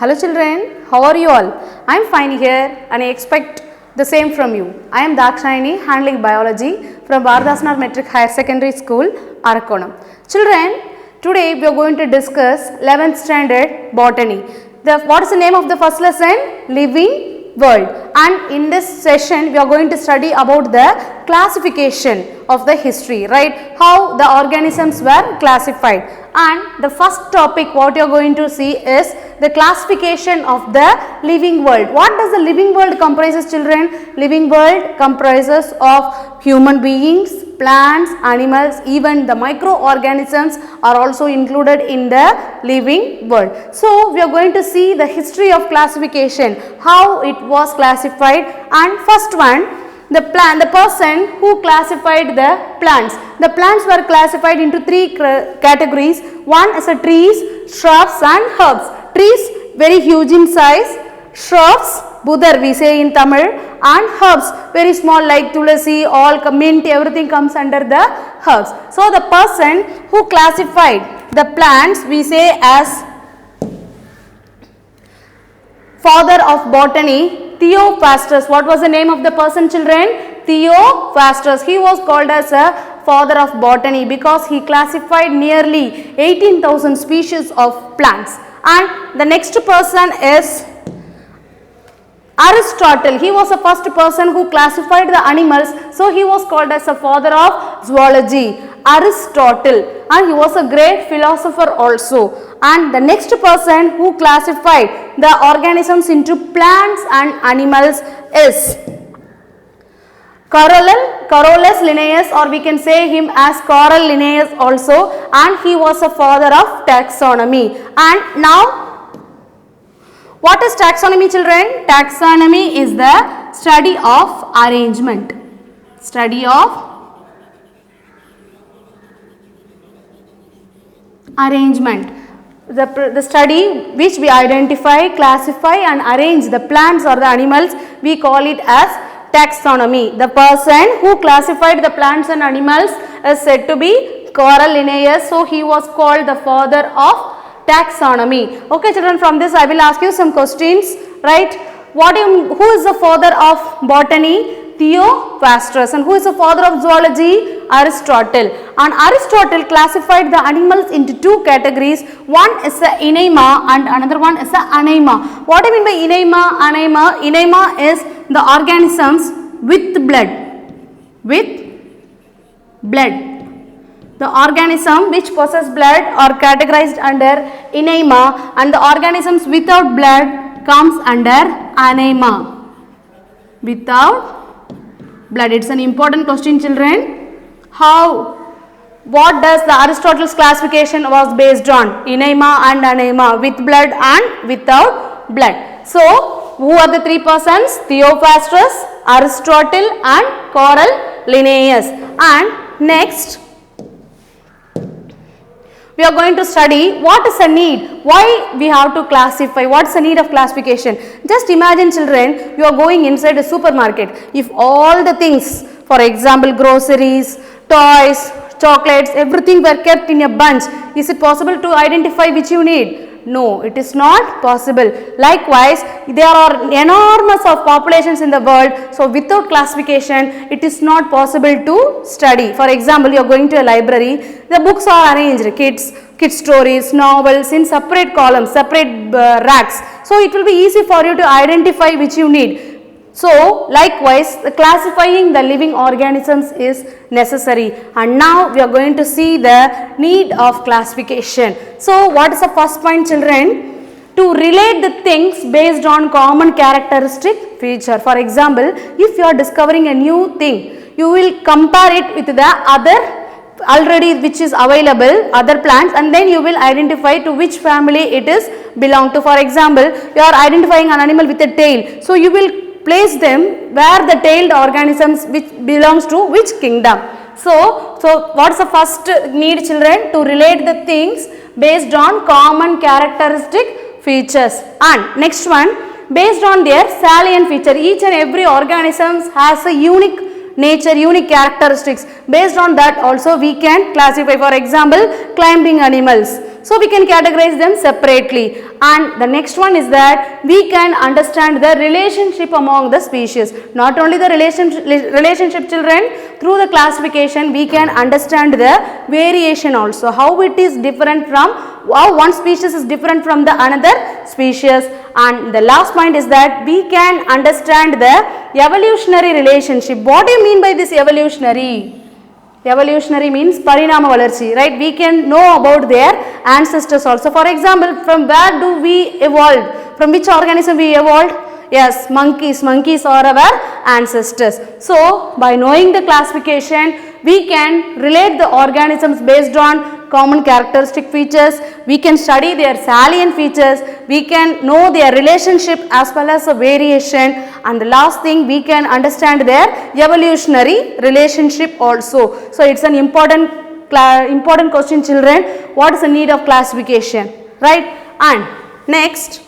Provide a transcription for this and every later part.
Hello children, how are you all? I am fine here and I expect the same from you. I am Dakshayani handling biology from Bharathasanar Metric Higher Secondary School, Arakonam. Children, today we are going to discuss 11th standard botany. What is the name of the first lesson? Living world. And in this session we are going to study about the classification of the history, right? How the organisms were classified. And the first topic what you are going to see is the classification of the living world. What does the living world comprises, children? Living world comprises of human beings, plants, animals, even the microorganisms are also included in the living world. So we are going to see the history of classification, how it was classified. And first one, the person who classified the plants. The plants were classified into three categories. One is trees, shrubs and herbs. Trees very huge in size, shrubs budar we say in Tamil, and herbs very small like tulasi, all mint, everything comes under the herbs. So the person who classified the plants we say as father of botany, Theophrastus. What was the name of the person, children? Theophrastus. He was called as a father of botany because he classified nearly 18,000 species of plants. And the next person is Aristotle. He was the first person who classified the animals, so he was called as a father of zoology, Aristotle, and he was a great philosopher also. And the next person who classified the organisms into plants and animals is Carolus Linnaeus, or we can say him as Carl Linnaeus also, and he was a father of taxonomy. And now, what is taxonomy, children? Taxonomy is the study of arrangement. Study of arrangement. The study which we identify, classify and arrange the plants or the animals, we call it as taxonomy. The person who classified the plants and animals is said to be Carl Linnaeus, so he was called the father of taxonomy. Okay children, from this I will ask you some questions, right? Who is the father of botany? Theophrastus. And who is the father of zoology? Aristotle. And Aristotle classified the animals into two categories. One is the Enaima and another one is the Anaima. What do you mean by Enaima, Anaima? Enaima is the organisms with blood. With blood. The organism which possess blood are categorized under Enaima, and the organisms without blood comes under Anaima. Without blood. It's an important question, children. What does the Aristotle's classification was based on? Enaima and Anaima, with blood and without blood. So, who are the three persons? Theophrastus, Aristotle and Carl Linnaeus. And next, we are going to study what is the need, why we have to classify, what is the need of classification. Just imagine, children, you are going inside a supermarket. If all the things, for example groceries, toys, chocolates, everything were kept in a bunch, is it possible to identify which you need? No, it is not possible. Likewise, there are enormous of populations in the world, so without classification, it is not possible to study. For example, you are going to a library, the books are arranged, kids stories, novels in separate columns, separate racks. So, it will be easy for you to identify which you need. So, likewise, classifying the living organisms is necessary. And now, we are going to see the need of classification. So, what is the first point, children? To relate the things based on common characteristic feature. For example, if you are discovering a new thing, you will compare it with the other already which is available, other plants, and then you will identify to which family it is belong to. For example, you are identifying an animal with a tail. So, you will place them where the tailed organisms which belongs to which kingdom. So what is the first need, children? To relate the things based on common characteristic features. And next one, based on their salient feature. Each and every organism has a unique nature, unique characteristics. Based on that also we can classify. For example, climbing animals. So we can categorize them separately. And the next one is that we can understand the relationship among the species. Not only the relationship children, through the classification we can understand the variation also. How it is different from, how one species is different from the another species. And the last point is that we can understand the evolutionary relationship. What do you mean by this evolutionary? Evolutionary means parinama valarchi, right? We can know about their ancestors also. For example, from where do we evolve? From which organism we evolved? Yes, monkeys. Monkeys are our ancestors. So, by knowing the classification, we can relate the organisms based on common characteristic features. We can study their salient features. We can know their relationship as well as the variation. And the last thing, we can understand their evolutionary relationship also. So, it's an important question, children. What is the need of classification? Right? And next,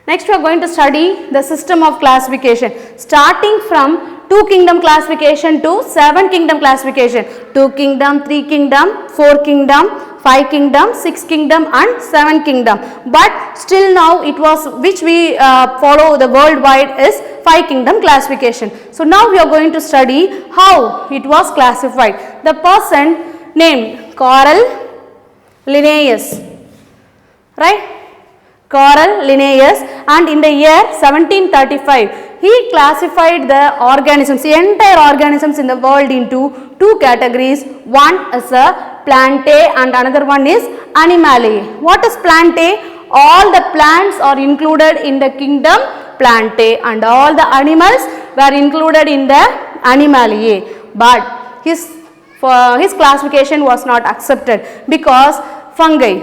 we are going to study the system of classification, starting from 2 kingdom classification to 7 kingdom classification. 2 kingdom, 3 kingdom, 4 kingdom, 5 kingdom, 6 kingdom and 7 kingdom. But still now it was, which we follow the worldwide, is 5 kingdom classification. So now we are going to study how it was classified. The person named Carl Linnaeus, right? Carl Linnaeus, and in the year 1735 he classified the organisms, the entire organisms in the world, into 2 categories. One is a Plantae and another one is Animaliae. What is Plantae? All the plants are included in the kingdom Plantae and all the animals were included in the Animaliae. But his classification was not accepted because fungi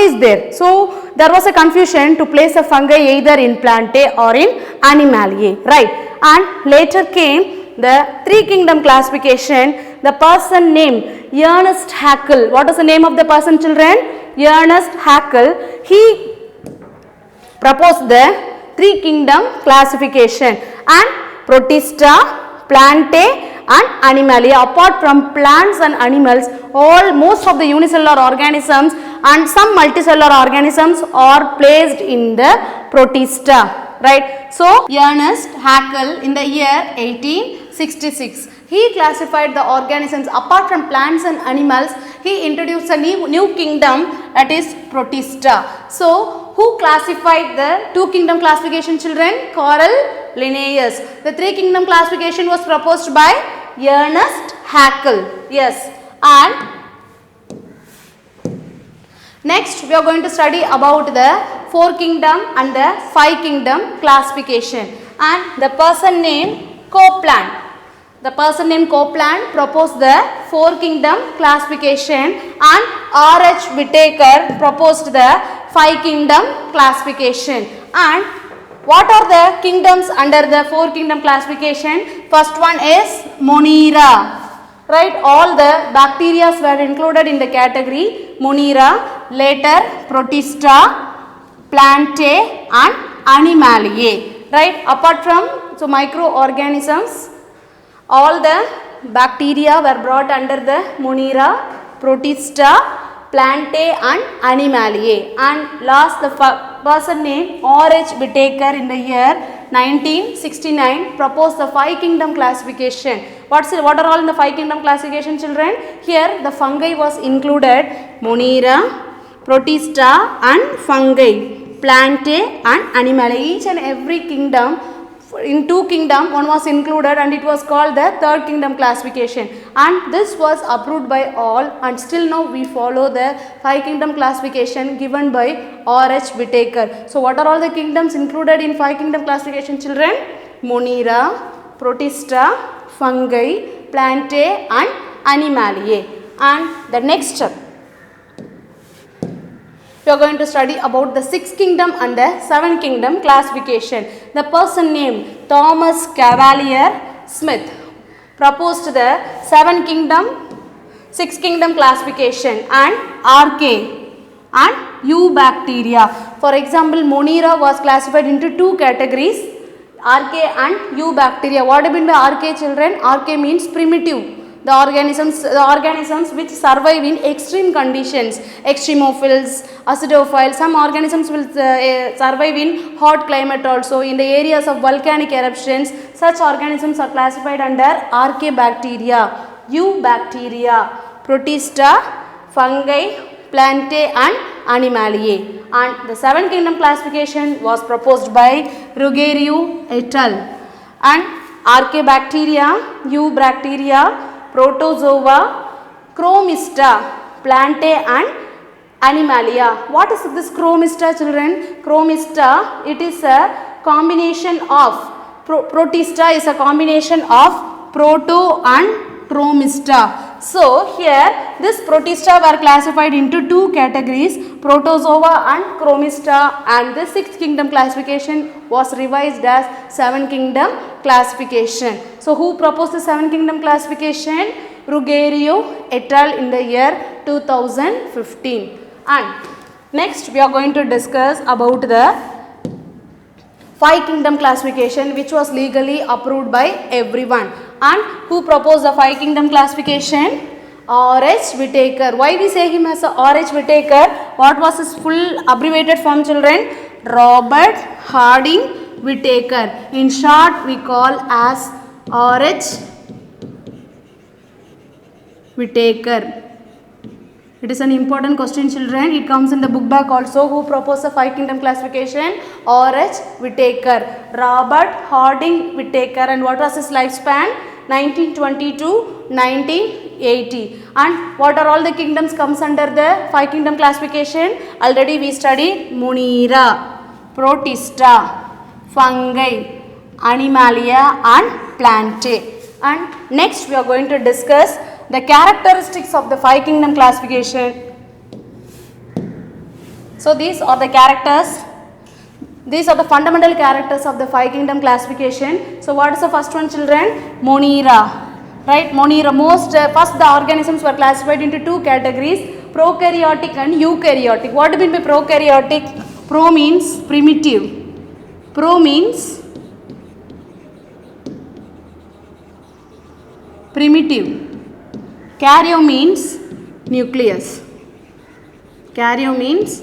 is there. So there was a confusion to place a fungi either in Plantae or in Animaliae, right? And later came the 3 kingdom classification. The person named Ernest Haeckel. What is the name of the person, children? Ernest Haeckel. He proposed the 3 kingdom classification, and Protista, Plantae and Animalia. Apart from plants and animals, most of the unicellular organisms and some multicellular organisms are placed in the Protista, right? So Ernest Haeckel in the year 1866, he classified the organisms. Apart from plants and animals, he introduced a new kingdom, that is Protista. So who classified the 2 kingdom classification, children? Carl Linnaeus. The 3 kingdom classification was proposed by Ernest Haeckel. Yes. And next we are going to study about the 4 kingdom and the 5 kingdom classification. And the person named Copeland. The person named Copeland proposed the 4 kingdom classification, and R.H. Whittaker proposed the 5 kingdom classification. And what are the kingdoms under the 4 kingdom classification? First one is Monera, right? All the bacteria were included in the category Monera. Later Protista, Plantae and Animaliae, right? Apart from microorganisms, all the bacteria were brought under the Monera, Protista, Plantae and Animaliae. And last, the person named R.H. Whittaker in the year 1969 proposed the 5 kingdom classification. What are all in the 5 kingdom classification, children? Here the fungi was included: Monera, Protista and fungi, Plantae and Animaliae. Each and every kingdom, in 2 kingdom, one was included, and it was called the 3rd kingdom classification, and this was approved by all, and still now we follow the 5 kingdom classification given by R.H. Whittaker. So what are all the kingdoms included in 5 kingdom classification, children? Monera, Protista, fungi, Plantae and Animaliae. And the next step, we are going to study about the 6th kingdom and the 7th kingdom classification. The person named Thomas Cavalier Smith proposed the 7th kingdom, 6th kingdom classification, and Archaea and Eubacteria. For example, Monera was classified into 2 categories, Archaea and Eubacteria. What do you mean by Archaea, children? Archaea means primitive. the organisms which survive in extreme conditions, extremophils, acidophile. Some organisms will survive in hot climate also, in the areas of volcanic eruptions. Such organisms are classified under Archaebacteria, Eubacteria, Protista, fungi, Plantae and Animaliae. And the 7 kingdom classification was proposed by Ruggiero et al. And Archaebacteria, Eubacteria, Protozoa, Chromista, Plantae and Animalia. What is this Chromista, children? Chromista, it is a combination of, Protista is a combination of Proto and Chromista. So here this Protista were classified into 2 categories, Protozoa and Chromista, and the 6th kingdom classification was revised as 7 kingdom classification. So who proposed the 7 kingdom classification? Ruggiero et al. In the year 2015. And next we are going to discuss about the 5 kingdom classification, which was legally approved by everyone. And who proposed the 5 kingdom classification? R.H. Whittaker. Why we say him as R.H. Whittaker? What was his full abbreviated form, children? Robert Harding Whittaker. In short, we call as R.H. Whittaker. It is an important question, children. It comes in the book back also. Who proposed the 5 kingdom classification? R.H. Whittaker. Robert Harding Whittaker. And what was his lifespan? 1920 to 1980. And what are all the kingdoms comes under the 5 kingdom classification? Already we studied Monera, Protista, fungi, Animalia and Plantae. And next we are going to discuss the characteristics of the 5 kingdom classification. So these are the characters. These are the fundamental characters of the 5 kingdom classification. So what is the first one, children? Monera. Right? Monera. First the organisms were classified into 2 categories, prokaryotic and eukaryotic. What do you mean by prokaryotic? Pro means primitive. Pro means primitive. Karyo means nucleus. Karyo means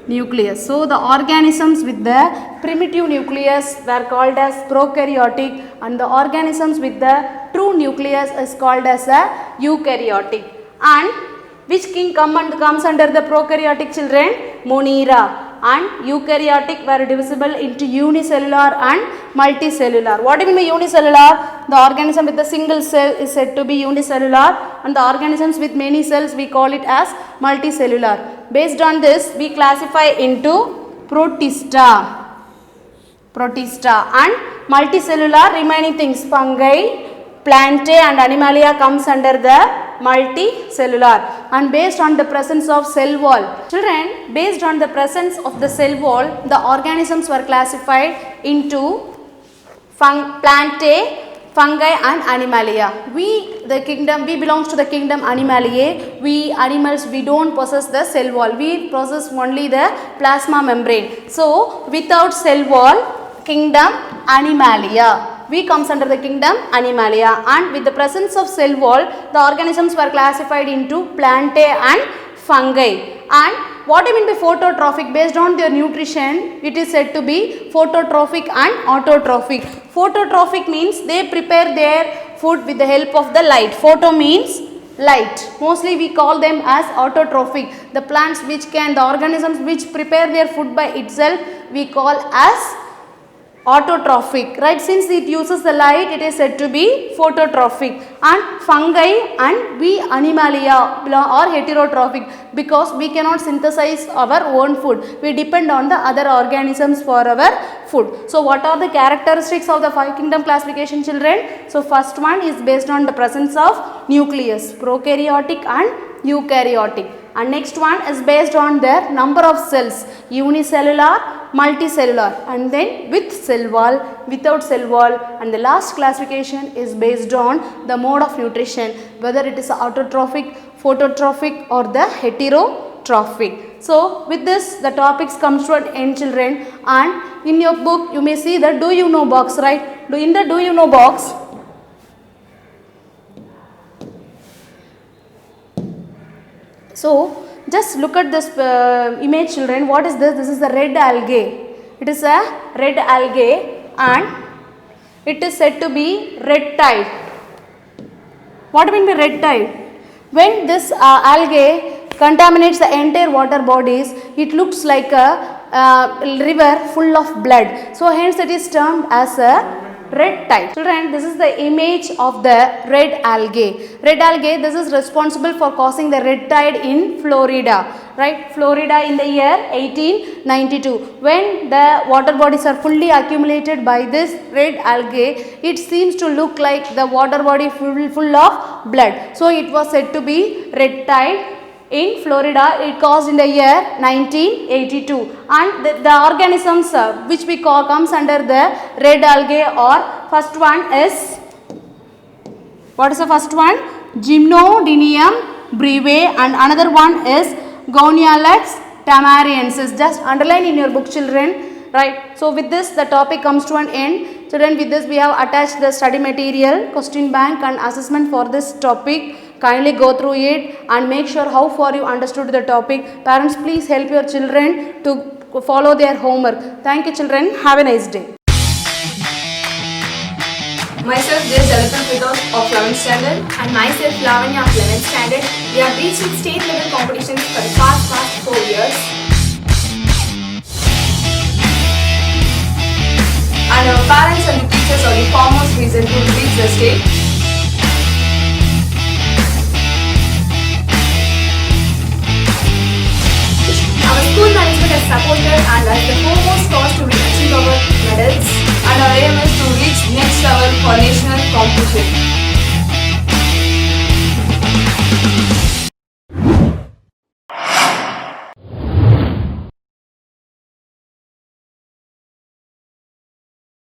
nucleus. So the organisms with the primitive nucleus were called as prokaryotic, and the organisms with the true nucleus is called as a eukaryotic. And which king comes under the prokaryotic, children? Monera. And eukaryotic were divisible into unicellular and multicellular. What do you mean by unicellular? The organism with a single cell is said to be unicellular, and the organisms with many cells we call it as multicellular. Based on this, we classify into Protista and multicellular. Remaining things, fungi, Plantae and Animalia comes under the multicellular. And based on the presence of cell wall, children, based on the presence of the cell wall, the organisms were classified into Plantae, fungi and Animalia. We belongs to the kingdom Animaliae. We animals, we don't possess the cell wall. We possess only the plasma membrane. So without cell wall, kingdom Animalia. We comes under the kingdom Animalia, and with the presence of cell wall, the organisms were classified into Plantae and fungi. And what I mean by phototrophic? Based on their nutrition, it is said to be phototrophic and autotrophic. Phototrophic means they prepare their food with the help of the light. Photo means light. Mostly we call them as autotrophic. The plants the organisms which prepare their food by itself, we call as autotrophic, right? Since it uses the light, it is said to be phototrophic. And fungi and we Animalia are heterotrophic, because we cannot synthesize our own food. We depend on the other organisms for our food. So what are the characteristics of the 5 kingdom classification, children? So first one is based on the presence of nucleus, prokaryotic and eukaryotic. And next one is based on their number of cells, unicellular, multicellular, and then with cell wall, without cell wall. And the last classification is based on the mode of nutrition, whether it is autotrophic, phototrophic or the heterotrophic. So with this, the topics comes to an end, children. And in your book you may see the do you know box, right? In the do you know box, So just look at this image, children. What is this? This is the red algae. It is a red algae and it is said to be red tide. What do you mean by red tide? When this algae contaminates the entire water bodies, it looks like a river full of blood. So hence it is termed as a red tide. Children, this is the image of the red algae. Red algae, this is responsible for causing the red tide in Florida, right? Florida in the year 1892. When the water bodies are fully accumulated by this red algae, it seems to look like the water body full of blood. So it was said to be red tide in Florida. It caused in the year 1982, and the organisms which we call comes under the red algae, or first one is, what is the first one? Gymnodinium breve, and another one is Gonialex tamariensis. Just underline in your book, children, right? So with this the topic comes to an end. Children, with this we have attached the study material, question bank and assessment for this topic. Kindly go through it and make sure how far you understood the topic. Parents, please help your children to follow their homework. Thank you, children. Have a nice day. Myself, J. Jalatan Fidos of 11th standard. And myself, Lavanya of 11th standard. We have reached state level competitions for the past 4 years. And our parents and the teachers are the foremost reason to reach the state. Our school management has supported and as the foremost cause to achieve our medals. And